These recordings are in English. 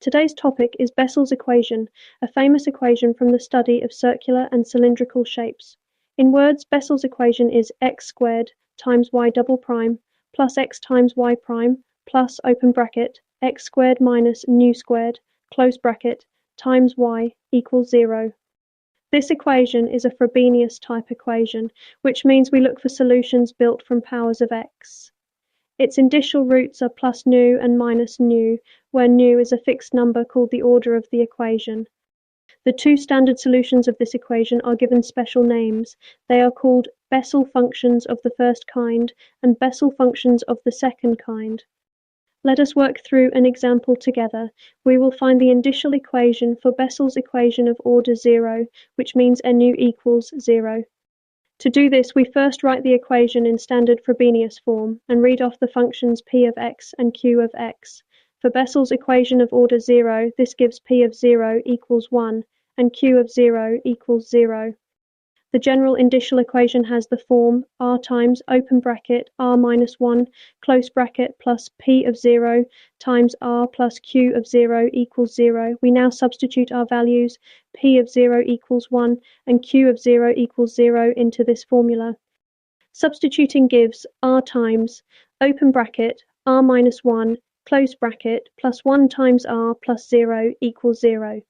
Today's topic is Bessel's equation, a famous equation from the study of circular and cylindrical shapes. In words, Bessel's equation is x squared times y double prime plus x times y prime plus open bracket x squared minus nu squared close bracket times y equals 0. This equation is a Frobenius type equation, which means we look for solutions built from powers of x. Its indicial roots are plus nu and minus nu, where nu is a fixed number called the order of the equation. The two standard solutions of this equation are given special names. They are called Bessel functions of the first kind and Bessel functions of the second kind. Let us work through an example together. We will find the indicial equation for Bessel's equation of order 0, which means nu equals 0. To do this, we first write the equation in standard Frobenius form and read off the functions p of x and q of x. For Bessel's equation of order 0, this gives p of 0 equals 1 and q of 0 equals 0. The general indicial equation has the form r times open bracket r minus 1 close bracket plus p of 0 times r plus q of 0 equals 0. We now substitute our values p of 0 equals 1 and q of 0 equals 0 into this formula. Substituting gives r times open bracket r minus 1 close bracket plus 1 times r plus 0 equals 0.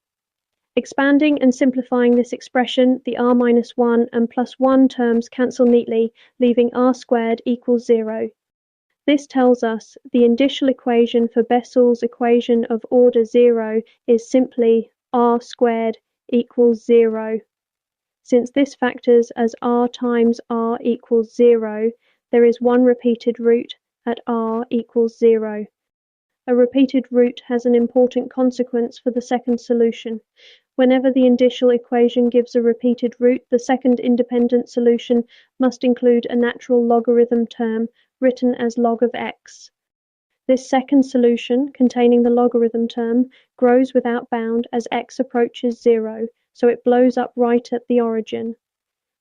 Expanding and simplifying this expression, the r minus 1 and plus 1 terms cancel neatly, leaving r squared equals 0. This tells us the indicial equation for Bessel's equation of order 0 is simply r squared equals 0. Since this factors as r times r equals 0, there is one repeated root at r equals 0. A repeated root has an important consequence for the second solution. Whenever the indicial equation gives a repeated root, the second independent solution must include a natural logarithm term written as log of x. This second solution, containing the logarithm term, grows without bound as x approaches 0, so it blows up right at the origin.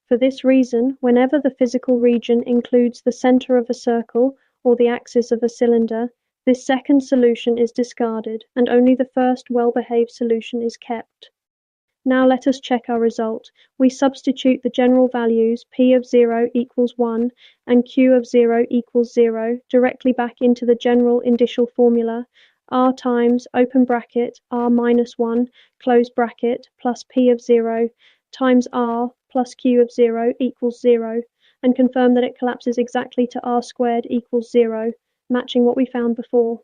For this reason, whenever the physical region includes the center of a circle or the axis of a cylinder, this second solution is discarded and only the first well-behaved solution is kept. Now let us check our result. We substitute the general values p of 0 equals 1 and q of 0 equals 0 directly back into the general indicial formula r times open bracket r minus 1 close bracket plus p of 0 times r plus q of 0 equals 0 and confirm that it collapses exactly to r squared equals 0, matching what we found before.